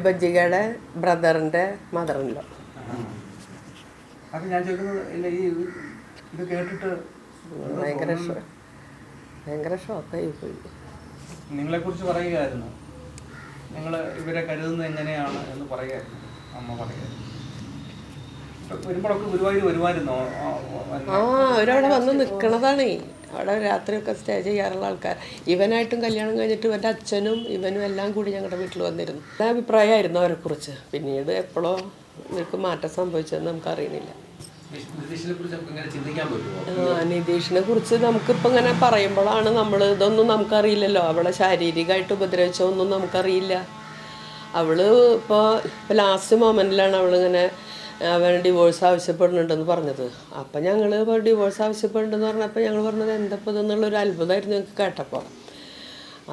ബജ്ജികയുടെ ബ്രദറിൻ്റെ മദറിലോ. അപ്പം ഞാൻ ചോദിക്കുന്നത് ഈ ഇത് കേട്ടിട്ട് ഭയങ്കര ഷോക്കായി പോയി. നിങ്ങളെക്കുറിച്ച് പറയുകയായിരുന്നു, നിങ്ങൾ ഇവരെ കരുതുന്നത് എങ്ങനെയാണ് എന്ന് പറയുകയായിരുന്നു അമ്മ പറയുക. വരുമ്പോഴൊക്കെ ഗുരുവായൂർ വരുമായിരുന്നോ? അവരവിടെ വന്ന് നിൽക്കണതാണ്. അവിടെ രാത്രിയൊക്കെ സ്റ്റേ ചെയ്യാറുള്ള ആൾക്കാർ. ഇവനായിട്ടും കല്യാണം കഴിഞ്ഞിട്ട് ഇവൻ്റെ അച്ഛനും ഇവനും എല്ലാം കൂടി ഞങ്ങളുടെ വീട്ടിൽ വന്നിരുന്നു. അഭിപ്രായമായിരുന്നു അവരെക്കുറിച്ച്. പിന്നീട് എപ്പോഴോ ഇവർക്ക് മാറ്റം സംഭവിച്ചതെന്ന് നമുക്കറിയണില്ല. നിതീഷിനെ കുറിച്ച് നമുക്കിപ്പോൾ ഇങ്ങനെ പറയുമ്പോഴാണ് ഇതൊന്നും നമുക്കറിയില്ലല്ലോ. അവളെ ശാരീരികമായിട്ട് ഉപദ്രവിച്ചതൊന്നും നമുക്കറിയില്ല. അവള് ഇപ്പോൾ ലാസ്റ്റ് മൊമെൻറ്റിലാണ് അവളിങ്ങനെ അവൻ ഡിവോഴ്സ് ആവശ്യപ്പെടുന്നുണ്ടെന്ന് പറഞ്ഞത്. അപ്പം ഞങ്ങൾ ഇപ്പോൾ ഡിവോഴ്സ് ആവശ്യപ്പെടുന്നുണ്ടെന്ന് പറഞ്ഞപ്പോൾ ഞങ്ങൾ പറഞ്ഞത് എന്തപ്പോൾ ഇതെന്നുള്ളൊരു അത്ഭുതമായിരുന്നു ഞങ്ങൾക്ക് കേട്ടപ്പോൾ.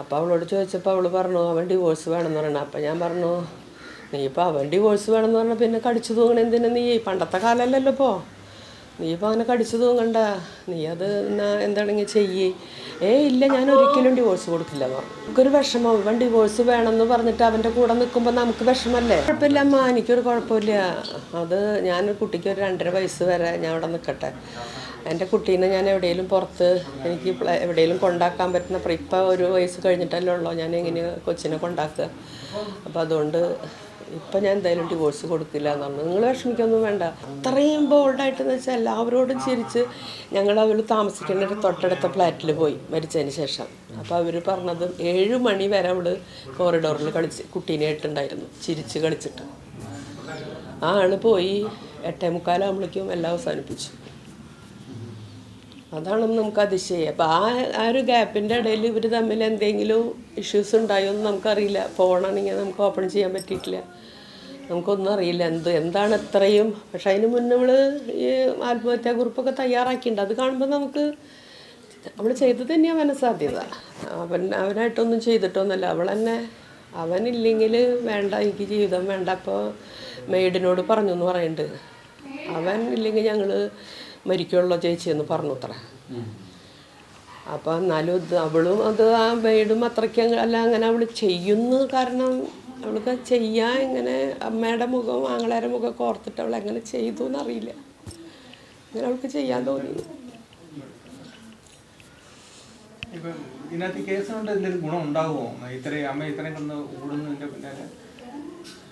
അപ്പോൾ അവളോട് ചോദിച്ചപ്പോൾ അവൾ പറഞ്ഞു അവൻ ഡിവോഴ്സ് വേണമെന്ന് പറയണം. അപ്പം ഞാൻ പറഞ്ഞു നീ ഇപ്പോൾ അവൻ ഡിവോഴ്സ് വേണമെന്ന് പറഞ്ഞാൽ പിന്നെ കടിച്ചു തൂങ്ങണം എന്തിനാ? നീ പണ്ടത്തെ കാലമല്ലല്ലോ ഇപ്പോൾ. നീ ഇപ്പോൾ അങ്ങനെ കടിച്ചു തൂങ്ങണ്ട, നീ അത് എന്താണെങ്കിൽ ചെയ്യേ. ഇല്ല, ഞാൻ ഒരിക്കലും ഡിവോഴ്സ് കൊടുക്കില്ല എന്ന് പറഞ്ഞു. നമുക്കൊരു വിഷമം, അവൻ ഡിവോഴ്സ് വേണമെന്ന് പറഞ്ഞിട്ട് അവൻ്റെ കൂടെ നിൽക്കുമ്പോൾ നമുക്ക് വിഷമല്ലേ? കുഴപ്പമില്ല അമ്മ, എനിക്കൊരു കുഴപ്പമില്ല. അത് ഞാൻ കുട്ടിക്ക് ഒരു 2.5 വയസ്സ് വരെ ഞാൻ അവിടെ നിൽക്കട്ടെ. എൻ്റെ കുട്ടീനെ ഞാൻ എവിടെയെങ്കിലും പുറത്ത് എനിക്ക് എവിടെയെങ്കിലും കൊണ്ടാക്കാൻ പറ്റുന്ന, ഇപ്പോൾ 1 വയസ്സ് കഴിഞ്ഞിട്ടല്ലേ ഉള്ളൂ, ഞാൻ എങ്ങനെ കൊച്ചിനെ കൊണ്ടാക്കുക? അപ്പോൾ അതുകൊണ്ട് ഇപ്പം ഞാൻ എന്തായാലും ഡിവോഴ്സ് കൊടുക്കില്ല എന്ന് പറഞ്ഞു. നിങ്ങൾ വിഷമിക്കൊന്നും വേണ്ട. അത്രയും ബോൾഡായിട്ടെന്ന് വെച്ചാൽ എല്ലാവരോടും ചിരിച്ച് അവൾ താമസിക്കുന്ന തൊട്ടടുത്ത ഫ്ലാറ്റിൽ പോയി മരിച്ചതിന് ശേഷം. അപ്പോൾ അവർ പറഞ്ഞത് 7 മണി വരെ അവൾ കോറിഡോറിൽ കുട്ടീനെയായിട്ടുണ്ടായിരുന്നു ചിരിച്ച് കളിച്ചിട്ട്. ആ ആൾ പോയി 8:45 ആകുമ്പോഴേക്കും എല്ലാം അവസാനിപ്പിച്ചു. അതാണ് നമുക്ക് അതിശയം. അപ്പോൾ ആ ഒരു ഗ്യാപ്പിൻ്റെ ഇടയിൽ ഇവർ തമ്മിൽ എന്തെങ്കിലും ഇഷ്യൂസ് ഉണ്ടായോ എന്ന് നമുക്കറിയില്ല. ഫോണാണെങ്കിൽ നമുക്ക് ഓപ്പൺ ചെയ്യാൻ പറ്റിയിട്ടില്ല, നമുക്കൊന്നും അറിയില്ല എന്താണ് ഇത്രയും. പക്ഷെ അതിന് മുന്നേ നമ്മൾ ഈ ആത്മഹത്യാ കുറിപ്പൊക്കെ തയ്യാറാക്കിയിട്ടുണ്ട്. അത് കാണുമ്പോൾ നമുക്ക് അവൾ ചെയ്തത് തന്നെയാണ് മനസ്സാധ്യത. അവനായിട്ടൊന്നും ചെയ്തിട്ടൊന്നുമല്ല. അവൾ തന്നെ അവനില്ലെങ്കിൽ വേണ്ട, എനിക്ക് ജീവിതം വേണ്ട. അപ്പോൾ മെയ്ഡിനോട് പറഞ്ഞു എന്ന് പറയുന്നുണ്ട്, അവൻ ഇല്ലെങ്കിൽ ഞങ്ങൾ മരിക്കുള്ളൂ ചേച്ചിയെന്ന് പറഞ്ഞു അത്ര. അപ്പം എന്നാലും അവളും അത് ആ മെയ്ഡും അത്രയ്ക്ക് അല്ല അങ്ങനെ അവൾ ചെയ്യുന്നു. കാരണം അവൾക്ക് ചെയ്യാൻ ഇങ്ങനെ അമ്മയുടെ മുഖം ആങ്ങളേരെ മുഖം കോർത്തിട്ട് അവൾ എങ്ങനെ ചെയ്തു എന്നറിയില്ല. അങ്ങനെ അവൾക്ക് ചെയ്യാൻ തോന്നി.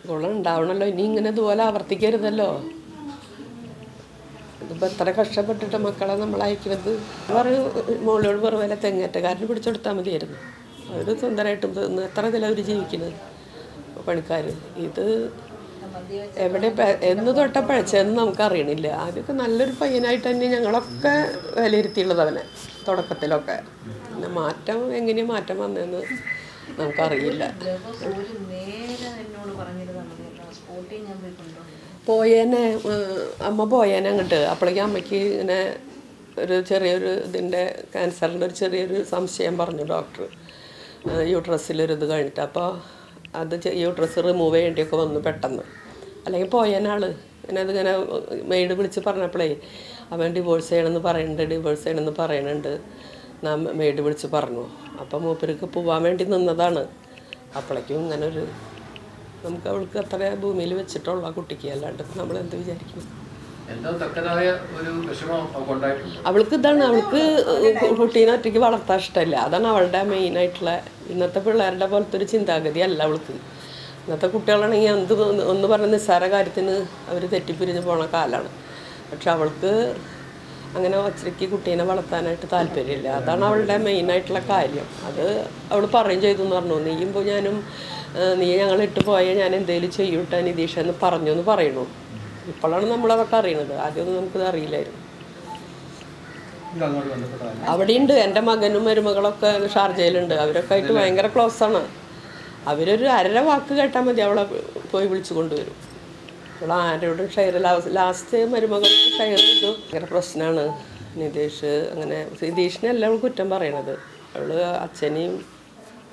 ഗുണം ഉണ്ടാവണല്ലോ. ഇനി ഇങ്ങനെ ഇതുപോലെ ആവർത്തിക്കരുതല്ലോ. ഇതിപ്പോൾ എത്ര കഷ്ടപ്പെട്ടിട്ട് മക്കളെ നമ്മൾ അയക്കുന്നത്. മോളോട് വെറുതെ തെങ്ങേറ്റക്കാരന് പിടിച്ചെടുത്താൽ മതിയായിരുന്നു. അവർ സ്വന്തമായിട്ടും എത്ര ഇതിലാണ് അവർ ജീവിക്കുന്നത് പണിക്കാർ. ഇത് എവിടെ എന്ന് തൊട്ട പഴച്ചതെന്ന് നമുക്കറിയണില്ല. ആദ്യമൊക്കെ നല്ലൊരു പയ്യനായിട്ട് തന്നെ ഞങ്ങളൊക്കെ വിലയിരുത്തിയുള്ളത് അവനെ തുടക്കത്തിലൊക്കെ. പിന്നെ മാറ്റം എങ്ങനെയാണ് മാറ്റം വന്നതെന്ന് നമുക്കറിയില്ല. പോയേനെ അമ്മ പോയേനെ അങ്ങോട്ട്. അപ്പോഴേക്കും അമ്മയ്ക്ക് ഇങ്ങനെ ചെറിയൊരു ഇതിൻ്റെ ക്യാൻസറിൻ്റെ ചെറിയൊരു സംശയം പറഞ്ഞു ഡോക്ടർ, യൂട്രസിലൊരിത് കഴിഞ്ഞിട്ട്. അപ്പോൾ അത് യൂട്രസ് റിമൂവ് ചെയ്യേണ്ടിയൊക്കെ വന്നു പെട്ടെന്ന്. അല്ലെങ്കിൽ പോയേനാൾ ഇങ്ങനെ അതിങ്ങനെ മെയ്ഡ് വിളിച്ച് പറഞ്ഞപ്പോഴേ അവൻ ഡിവോഴ്സ് ചെയ്യണമെന്ന് പറയുന്നുണ്ട് മെയ്ഡ് വിളിച്ച് പറഞ്ഞു. അപ്പോൾ മൂപ്പർക്ക് പോവാൻ വേണ്ടി നിന്നതാണ്. അപ്പോഴേക്കും ഇങ്ങനെ നമുക്ക് അവൾക്ക് അത്ര ഭൂമിയിൽ വെച്ചിട്ടുള്ള ആ കുട്ടിക്ക്, അല്ലാണ്ട് നമ്മൾ എന്ത് വിചാരിക്കണം? അവൾക്ക് ഇതാണ്, അവൾക്ക് കുട്ടീനെ ഒറ്റയ്ക്ക് വളർത്താൻ ഇഷ്ടമല്ല. അതാണ് അവളുടെ മെയിനായിട്ടുള്ള. ഇന്നത്തെ പിള്ളേരുടെ പോലത്തെ ഒരു ചിന്താഗതി അല്ല അവൾക്ക്. ഇന്നത്തെ കുട്ടികളാണെങ്കിൽ ഒന്ന് പറഞ്ഞ നിസ്സാര കാര്യത്തിന് അവർ തെറ്റിപ്പിരിഞ്ഞ് പോണ കാലമാണ്. പക്ഷെ അവൾക്ക് അങ്ങനെ ഒറ്റയ്ക്ക് കുട്ടീനെ വളർത്താനായിട്ട് താല്പര്യമില്ല. അതാണ് അവളുടെ മെയിനായിട്ടുള്ള കാര്യം. അത് അവൾ പറയും ചെയ്തു എന്ന് പറഞ്ഞു. നീ ഞങ്ങളിട്ട് പോയാൽ ഞാൻ എന്തെങ്കിലും ചെയ്യൂട്ടാ നിതീഷ എന്ന് പറയണു. ഇപ്പോഴാണ് നമ്മളതൊക്കെ അറിയണത്. ആദ്യമൊന്നും നമുക്കിത് അറിയില്ലായിരുന്നു. അവിടെയുണ്ട് എൻ്റെ മകനും മരുമകളൊക്കെ ഷാർജയിലുണ്ട്. അവരൊക്കെ ആയിട്ട് ഭയങ്കര ക്ലോസാണ്. അവരൊരു 1/2 വാക്ക് കേട്ടാൽ മതി അവളെ പോയി വിളിച്ചു കൊണ്ടുവരും. അവൾ ആരോടും ലാസ്റ്റ് മരുമകൾക്ക് ഷെയർ ചെയ്തു. ഭയങ്കര പ്രശ്നമാണ് നിതീഷ്. അങ്ങനെ നിതീഷിനെല്ലാം അവൾ കുറ്റം പറയണത്. അവൾ അച്ഛനെയും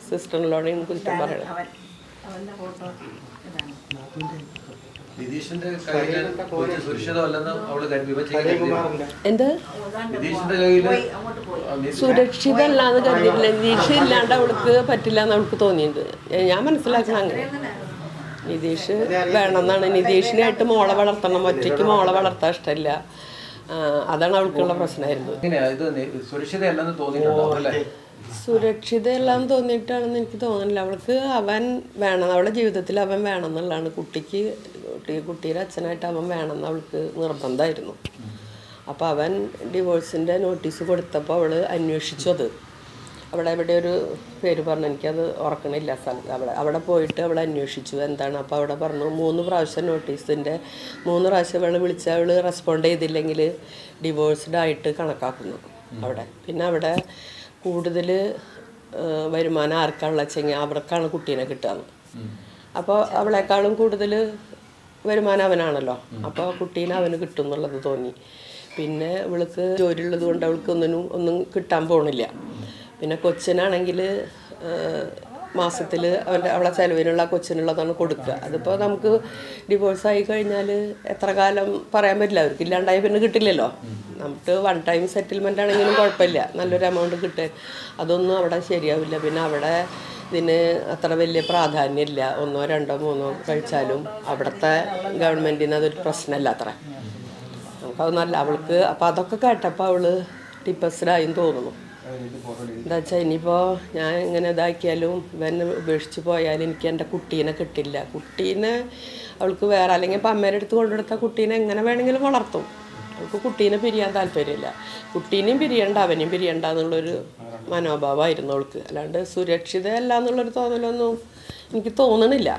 സിസ്റ്ററിനോടെയും കുറ്റം പറയണത്. എന്ത് സുരക്ഷിതല്ലാന്ന് കരുതിയിട്ടില്ല. നിതീഷ് ഇല്ലാണ്ട് അവൾക്ക് പറ്റില്ല എന്ന് അവൾക്ക് തോന്നിയിട്ടുണ്ട്. ഞാൻ മനസ്സിലാക്കണം അങ്ങനെ. നിതീഷ് വേണമെന്നാണ്. നിതീഷിനായിട്ട് മോളെ വളർത്തണം, ഒറ്റയ്ക്ക് മോളെ വളർത്താൻ ഇഷ്ടമില്ല. അതാണ് അവൾക്കുള്ള പ്രശ്നമായിരുന്നു. സുരക്ഷിതയല്ലാന്ന് തോന്നിയിട്ടാണെന്ന് എനിക്ക് തോന്നുന്നില്ല. അവൾക്ക് അവൻ വേണം, അവളുടെ ജീവിതത്തിൽ അവൻ വേണം എന്നുള്ളതാണ്. കുട്ടിയുടെ അച്ഛനായിട്ട് അവൻ വേണമെന്ന് അവൾക്ക് നിർബന്ധമായിരുന്നു. അപ്പോൾ അവൻ ഡിവോഴ്സിൻ്റെ നോട്ടീസ് കൊടുത്തപ്പോൾ അവൾ അന്വേഷിച്ചു. അത് അവിടെ എവിടെ ഒരു പേര് പറഞ്ഞു, എനിക്കത് ഓർക്കണില്ല സ്ഥലത്ത്. അവിടെ പോയിട്ട് അവൾ അന്വേഷിച്ചു എന്താണ്. അപ്പോൾ അവിടെ പറഞ്ഞു 3 പ്രാവശ്യം നോട്ടീസിൻ്റെ 3 പ്രാവശ്യം അവൾ വിളിച്ച് അവൾ റെസ്പോണ്ട് ചെയ്തില്ലെങ്കിൽ ഡിവോഴ്സ്ഡ് ആയിട്ട് കണക്കാക്കുന്നു അവിടെ. പിന്നെ അവിടെ കൂടുതൽ വരുമാനം ആർക്കാണുള്ള വെച്ചെങ്കിൽ അവർക്കാണ് കുട്ടീനെ കിട്ടുകയെന്ന്. അപ്പോൾ അവളെക്കാളും കൂടുതൽ വരുമാനം അവനാണല്ലോ, അപ്പോൾ കുട്ടീനെ അവന് കിട്ടും എന്നുള്ളത് തോന്നി. പിന്നെ ഇവൾക്ക് ജോലി ഉള്ളത് കൊണ്ട് അവൾക്ക് ഒന്നും കിട്ടാൻ പോണില്ല. പിന്നെ കൊച്ചിനാണെങ്കിൽ മാസത്തിൽ അവളെ ചിലവിനുള്ള കൊച്ചിനുള്ളതാണ് കൊടുക്കുക. അതിപ്പോൾ നമുക്ക് ഡിവോഴ്സായി കഴിഞ്ഞാൽ എത്ര കാലം പറയാൻ പറ്റില്ല. അവർക്ക് ഇല്ലാണ്ടായി പിന്നെ കിട്ടില്ലല്ലോ. നമുക്ക് 1 ടൈം സെറ്റിൽമെൻ്റ് ആണെങ്കിലും കുഴപ്പമില്ല, നല്ലൊരു എമൗണ്ട് കിട്ടുക. അതൊന്നും അവിടെ ശരിയാവില്ല. പിന്നെ അവിടെ ഇതിന് അത്ര വലിയ പ്രാധാന്യമില്ല. 1, 2, 3 കഴിച്ചാലും അവിടുത്തെ ഗവൺമെൻറ്റിന് അതൊരു പ്രശ്നമല്ല അത്ര. നമുക്കത് നല്ല അവൾക്ക്. അപ്പോൾ അതൊക്കെ കേട്ടപ്പോൾ അവൾ ഡിപ്രസ്ഡായും തോന്നുന്നു. എന്താ വെച്ചാൽ ഇനിയിപ്പോൾ ഞാൻ ഇങ്ങനെ ഇതാക്കിയാലും ഇവനെ ഉപേക്ഷിച്ച് പോയാലും എനിക്ക് എൻ്റെ കുട്ടീനെ കിട്ടില്ല. കുട്ടീനെ അവൾക്ക് വേറെ അല്ലെങ്കിൽ ഇപ്പം അമ്മേൻ്റെ അടുത്ത് കൊണ്ടുകൊടുത്ത കുട്ടീനെ എങ്ങനെ വേണമെങ്കിലും വളർത്തും. അവൾക്ക് കുട്ടീനെ പിരിയാൻ താല്പര്യമില്ല. കുട്ടീനെയും പിരിയണ്ട അവനെയും പിരിയണ്ട എന്നുള്ളൊരു മനോഭാവമായിരുന്നു അവൾക്ക്. അല്ലാണ്ട് സുരക്ഷിതയല്ല എന്നുള്ളൊരു തോന്നലൊന്നും എനിക്ക് തോന്നണില്ല.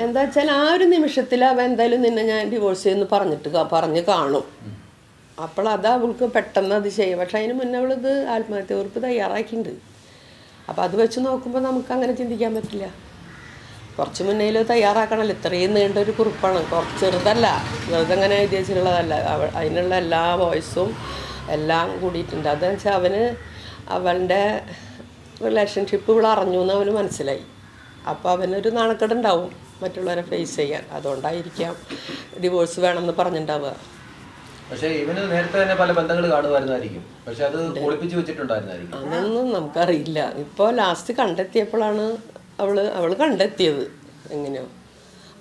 എന്താ വെച്ചാൽ ആ ഒരു നിമിഷത്തിൽ അവൻ എന്തായാലും നിന്നെ ഞാൻ ഡിവോഴ്സ് ചെയ്യുമെന്ന് പറഞ്ഞ് കാണും. അപ്പോൾ അത് അവൾക്ക് പെട്ടെന്ന് അത് ചെയ്യും. പക്ഷെ അതിന് മുന്നേ അവളിത് ആത്മഹത്യ കുറിപ്പ് തയ്യാറാക്കിയിട്ടുണ്ട്. അപ്പോൾ അത് വെച്ച് നോക്കുമ്പോൾ നമുക്ക് അങ്ങനെ ചിന്തിക്കാൻ പറ്റില്ല. കുറച്ച് മുന്നേൽ തയ്യാറാക്കണമല്ലോ. ഇത്രയും നീണ്ട ഒരു കുറിപ്പാണ്, കുറച്ച് ചെറുതല്ല, വെറുതെ അങ്ങനെ എഴുതി വെച്ചിട്ടുള്ളതല്ല. അതിനുള്ള എല്ലാ വോയിസും എല്ലാം കൂടിയിട്ടുണ്ട്. അതെന്ന് വെച്ചാൽ അവൻ്റെ റിലേഷൻഷിപ്പ് ഇവിടെ അറിഞ്ഞു എന്ന് അവന് മനസ്സിലായി. അപ്പോൾ അവനൊരു നാണക്കേടുണ്ടാവും മറ്റുള്ളവരെ ഫേസ് ചെയ്യാൻ. അതുകൊണ്ടായിരിക്കാം ഡിവോഴ്സ് വേണമെന്ന് പറഞ്ഞിട്ടുണ്ടാവുക. പക്ഷേ ഇവന് നേരത്തെ തന്നെ പല ബന്ധങ്ങൾ കാണുമായിരുന്നായിരിക്കും. പക്ഷെ അത് ഒളിപ്പിച്ച് വെച്ചിട്ടുണ്ടായിരുന്നായിരിക്കും. അതൊന്നും നമുക്കറിയില്ല. ഇപ്പോൾ ലാസ്റ്റ് കണ്ടെത്തിയപ്പോഴാണ് അവൾ കണ്ടെത്തിയത് എങ്ങനെയോ.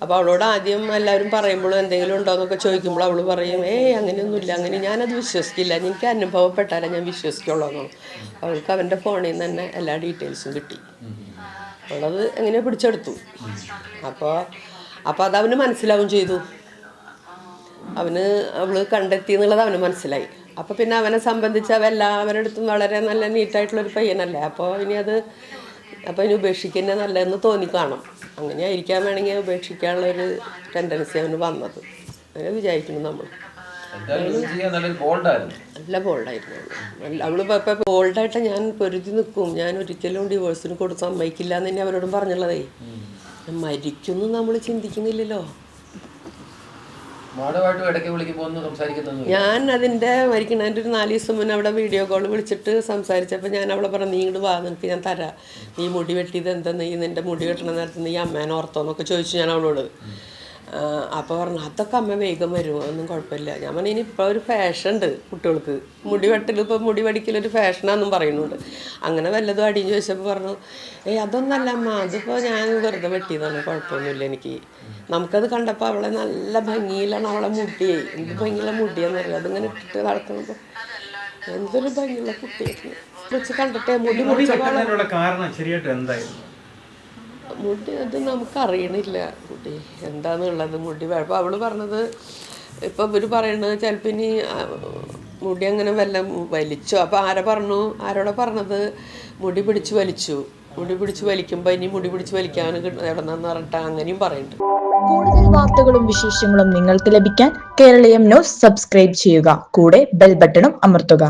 അപ്പോൾ അവളോട് ആദ്യം എല്ലാവരും പറയുമ്പോഴും എന്തെങ്കിലും ഉണ്ടോ എന്നൊക്കെ ചോദിക്കുമ്പോൾ അവൾ പറയും അങ്ങനെയൊന്നുമില്ല, അങ്ങനെ ഞാനത് വിശ്വസിക്കില്ല, എനിക്ക് അനുഭവപ്പെട്ടാലേ ഞാൻ വിശ്വസിക്കുള്ളൂ എന്നാണ്. അവൾക്ക് അവൻ്റെ ഫോണിൽ നിന്ന് തന്നെ എല്ലാ ഡീറ്റെയിൽസും കിട്ടി. അവളത് എങ്ങനെയോ പിടിച്ചെടുത്തു. അപ്പോൾ അതവന് മനസ്സിലാവും ചെയ്തു. അവൾ കണ്ടെത്തി എന്നുള്ളത് അവന് മനസ്സിലായി. അപ്പോൾ പിന്നെ അവനെ സംബന്ധിച്ച് എല്ലാവരുടെ അടുത്തും വളരെ നല്ല നീറ്റായിട്ടുള്ളൊരു പയ്യനല്ലേ. അപ്പോൾ ഇനി ഉപേക്ഷിക്കുന്നത് നല്ലതെന്ന് തോന്നിക്കാണും. അങ്ങനെ ആയിരിക്കാൻ വേണമെങ്കിൽ ഉപേക്ഷിക്കാനുള്ളൊരു ടെൻഡൻസി അവന് വന്നത്. അങ്ങനെ വിചാരിക്കുന്നു നമ്മൾ. നല്ല ബോൾഡായിരുന്നു അവൾ. ഇപ്പോൾ ബോൾഡായിട്ട് ഞാൻ പൊരുതി നിൽക്കും, ഞാൻ ഒരിക്കലും ഡിവോഴ്സിന് സമ്മതിക്കില്ല എന്ന് തന്നെ അവരോടും പറഞ്ഞുള്ളതേ. മരിക്കുന്നു നമ്മൾ ചിന്തിക്കുന്നില്ലല്ലോ. ഞാൻ അതിൻ്റെ മരിക്കണതിൻ്റെ ഒരു 4 ദിവസം മുന്നേ അവിടെ വീഡിയോ കോൾ വിളിച്ചിട്ട് സംസാരിച്ചപ്പോൾ ഞാൻ അവളെ പറഞ്ഞു, നീ ഇങ്ങോട്ട് വാ, നിനക്ക് ഞാൻ തരാം, നീ മുടി വെട്ടിയത് എന്താ, നീ നിൻ്റെ മുടി വെട്ടണ നേരത്തെ നീ അമ്മേനെ ഓർത്തോന്നൊക്കെ ചോദിച്ചു ഞാൻ അവളോട്. അപ്പോൾ പറഞ്ഞു അതൊക്കെ അമ്മ വേഗം വരും, അതൊന്നും കുഴപ്പമില്ല. ഞാൻ പറഞ്ഞു ഇനിയിപ്പോൾ ഒരു ഫാഷൻ ഉണ്ട് കുട്ടികൾക്ക്, മുടി വെട്ടൽ ഇപ്പോൾ മുടി വടിക്കലൊരു ഫാഷനാണെന്നും പറയുന്നുണ്ട്. അങ്ങനെ വല്ലതും അടിയും ചോദിച്ചപ്പോൾ പറഞ്ഞു അതൊന്നല്ല അമ്മ, അതിപ്പോൾ ഞാൻ വെറുതെ വെട്ടിയതാണ്, കുഴപ്പമൊന്നുമില്ല എനിക്ക്. നമുക്കത് കണ്ടപ്പോൾ അവളെ നല്ല ഭംഗിയിലാണ് അവളെ മുടിയേ, എന്ത് ഭംഗിയുള്ള മുടിയെന്നറിയാം. അതിങ്ങനെ ഇട്ടിട്ട് നടക്കുമ്പോൾ എന്തൊരു ഭംഗിയുള്ള കുട്ടിയായിരുന്നു. വെച്ച് കണ്ടിട്ടേ മുടി മുടി അത് നമുക്കറിയണില്ല കുട്ടി എന്താണെന്നുള്ളത്. മുടി അപ്പോൾ അവൾ പറഞ്ഞത്, ഇപ്പോൾ ഇവർ പറയണത് ചിലപ്പോൾ ഇനി മുടി അങ്ങനെ വലിച്ചോ. അപ്പോൾ ആരോടെ പറഞ്ഞത് മുടി പിടിച്ച് വലിക്കുമ്പോൾ ഇനി മുടി പിടിച്ച് വലിക്കാൻ എവിടെന്നാന്ന് പറഞ്ഞിട്ട് അങ്ങനെയും പറയുന്നുണ്ട്. കൂടുതൽ വാർത്തകളും വിശേഷങ്ങളും നിങ്ങൾക്ക് ലഭിക്കാൻ കേരളീയം ന്യൂസ് സബ്സ്ക്രൈബ് ചെയ്യുക. കൂടെ ബെൽ ബട്ടണും അമർത്തുക.